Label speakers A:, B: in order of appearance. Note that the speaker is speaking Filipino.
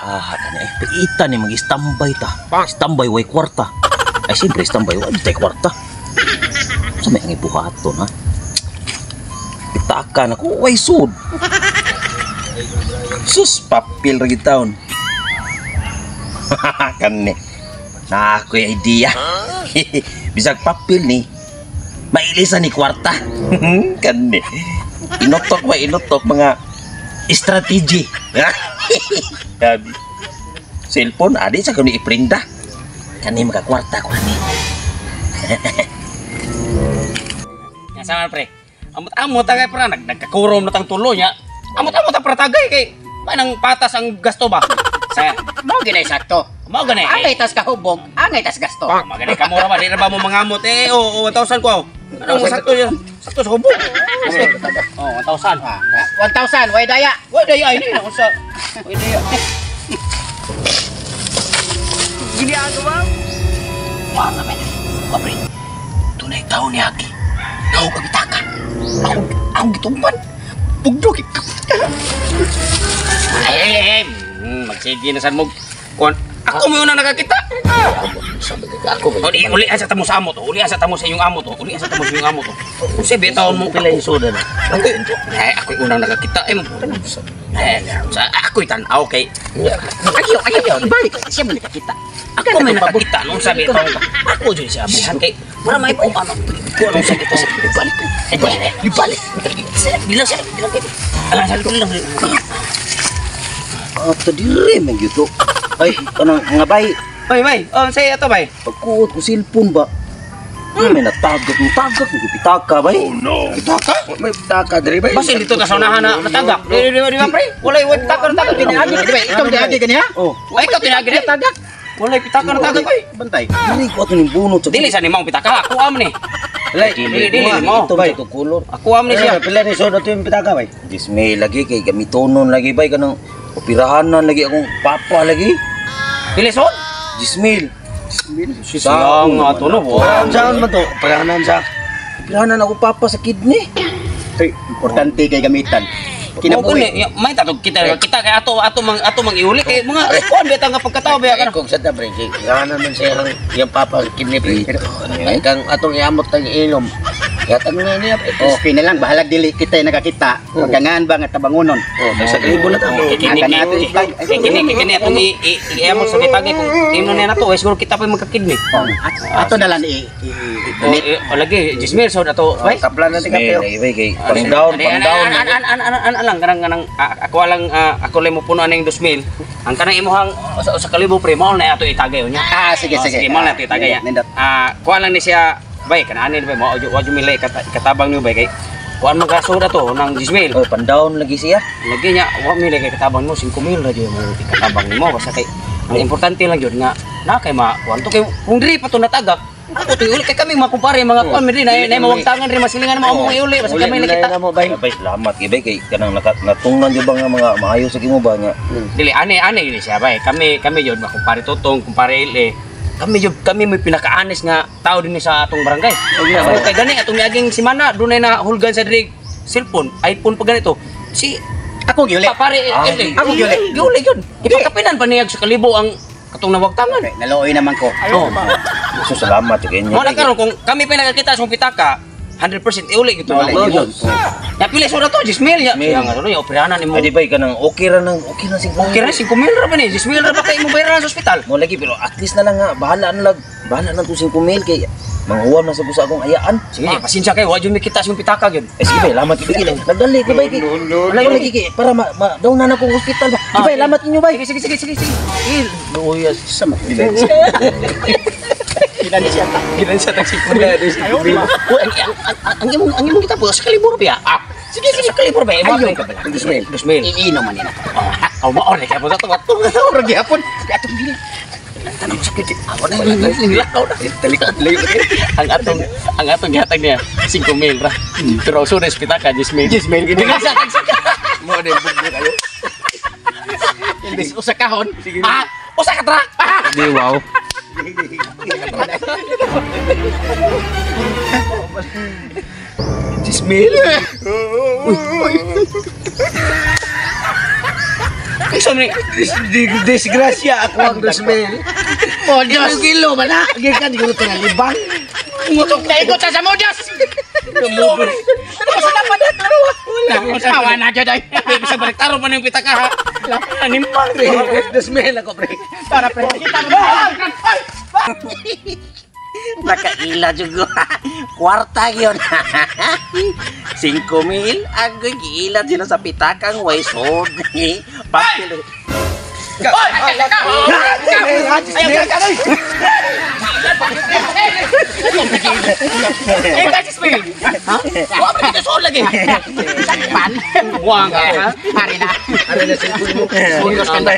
A: Kani ay paita ni mag-standby ta. Standby way kwarta. Ay siyempre standby way tay kwarta. Sa may ang ibuhaton ha. Itakan ako way sud. Sus papil ra gitaon. Kani. Na ako yung idea. Bisag papil ni. Mailisan ni kwarta. Kani. Inutok mga strategy. Gabi. Cellphone adi sa kuno iprinda. Kani magakwarta ko ani.
B: Nya sama pre. Amot-amot tagay pra nagkakurom na tang tulo nya. Amot-amot ta pra tagay kay manang patas ang gasto ba. Sa
C: Mao ginay sakto.
B: mao gani.
C: Angay tas kahubog, angay tas gasto.
B: Magani ka mura ba di na ba mo mangamot eh. Oo, 1,000 ko. Anong sakto yan? Sakto sa kubo. Oh, 1,000.
C: 1,000 way daya.
B: Wala daya ini na sa. Wala daya.
C: Ginagawa.
A: Wah naman. Kapre. Tunay tao ni Haki. Tao pagitaka. Ako gitumpan. Bugdog.
B: Ay. Magsige na san mo. Ako mo na nakakita.
A: Sabi ka ako.
B: Uli sa tamo sa amot. Uli sa tamo sa iyong amot. Uli sa tamo sa iyong amot. Kasi bitaon mo
A: Pila yung soda na.
B: ako yung unang nakakita. Ako itanaw kay.
C: Ayaw, ibalik. Siya mo nakakita.
B: Ako may nakakita nung sabi ito. Ako dyan siya abuhan kay. Para may po ano. Kung anong sakit sa ibalik. Ibalik. Bilang siya. Bilang kayo. Sabi ko lang.
A: Tadiri man gitu. Ay, kanang nga bay.
B: Bay. Say ito bay.
A: Pagkuot ko cellphone ba? May natagak mo pitaka bay. Oh no. Pitaka? May pitaka diri bay.
B: Basta dito na sa unahan na natagak. Di ba pre? Walay pitaka na tagak.
C: Ginagi, di ba? Itong ginagi kaniya?
A: Oh,
B: Ay, ikaw tinagi na tagak. Walay pitaka na tagak bay.
A: bantay. Diri ko ato ning bunot sa.
B: Dili sa nimang pitaka. Ako am ni. Dili mo.
A: Ito bay to kulor.
B: Ako am ni siya.
A: Pila ni soda to yung pitaka bay. Dismay lagi kay gamitonon lagi bay kanang opirahanan lagi akong papa lagi.
B: Bilisod?
A: Dismil.
B: Sayang nga ito no.
A: Saan man to? Opirahanan sa. Opirahanan ako papa sa kidney.
C: Ito'y importante kay gamitan.
B: Kinabuhi. May tatog kita kay ato mang iuli kay mga kuan beta nga pagkatao ba ka.
A: Kung sa tabre, opirahanan man siya yung papa sa kidney. Ay kang atong iamot tang ilom. Yatang nga niya.
C: Oh, na lang bahalag dili kita nakakita. Gangaan ba nga tabangonon.
A: Oh, nasa kalibo na to.
B: Kini atong iamot sa kitagi kung ino na nato siguro kita pa magka-kidney.
C: Ato na lang
B: Lagi Jismir so ato bay.
A: Kaplan na tika pero. Kay pang down.
B: Lang kanang ako lang mo puno aning 2,000. Ang kanang imuhang sa kalibo pre mall na ato itagay nya.
C: Sige.
B: Sige mall na ato itagay. Kuha lang ni siya bay kanaan ni bay mo waju milay katabang niyo bay kay kuan man ka soda to nang 10,000.
A: Oh, pan down lagi siya.
B: Lagi nya wa milay kay katabang mo 5,000 ra jud mo katabang nimo basta kay ang importante lang jud nga na kay ma kuan to kay kung diri pa to natagak ako to uli kay kami makumpare mga kuan mi diri na mawagtangan rin masilingan mo among iuli basta kami nakita
A: mo bay. Bay salamat kay kanang natungnan jud ba nga mga maayo sa kimo ba nga.
B: Dili ane gini siya bay kami jud makumpare totong kumpare ile kami may pinakaanis nga tao din sa atong barangay. Kay gani atong miaging simana dunay na hulgan sa diri cellphone, iPhone pa ganito. Si
C: ako gyuli.
B: Pare
C: Ako gyuli.
B: Gyuli yun. Ipakapinan pa niyag sa kalibo ang katong nawagtangan.
C: Nalooy naman ko.
B: Oh.
A: So salamat kay inyo.
B: Mo na karon kung kami pinakakita sa pitaka 100% iuli gito. Ya pili so na to 10,000 ya. Yang ano yung operanan nimo.
A: Adi bay kanang okay ra nang 5,000.
B: Okay ra 5,000 ra ba ni? 10,000 ra ba kay mo bayaran sa ospital?
A: Mo lagi pero at least na lang nga bahala na to 5,000 kay manguwam na sa busa akong ayaan.
B: Sige, pasensya kay wa jud mi kita sa pitaka gyud.
A: Sige bay, lamat kay gid. Nagdali ko bay kay. Wala lagi kay para daw na nako ospital ba. Di bay, lamat inyo bay.
B: Sige.
A: Luyas sama.
B: Ginan siya tag sikuna. Ang imong kita po sa kalibur ba? Sige sa kalibur ba?
C: Ayaw.
B: 2,000.
C: Iinom man nila.
B: Aw mo or kay mo sa tuwa.
C: Ora gyapon. Atong dili.
B: Tanong sa kiti. Ako na nilakaw na. Talikod. Ang atong gihatag niya 5,000 ra. Pero so na ospital ka 10,000. 10,000 gid nga sa tag.
A: Mo na bugno kayo.
C: Usa kahon.
B: Usa ka tra.
A: Di wow.
B: Sa ni
D: Disgrasya ako ang 2,000.
B: Oh, Diyos.
D: Kilo ba na? Gikan ko ito nga libang.
B: Umutok na ikot sa mo, Diyos. Sa dapat na taro. Tawa na dyan ay. Bisa balik taro pa na yung pitaka ha. Animal.
D: 2,000 ako, pre.
B: Para pre.
A: Nakaila juga. Kwarta yun. 5,000. Ang giila din sa pitakang way sod. Papil.
B: Eh, kasi spin. Ha? Wala pa dito sol lagi. Pan. Buang ka ha. Hari na.
D: Ano na cellphone mo?
B: Bungkus ka na.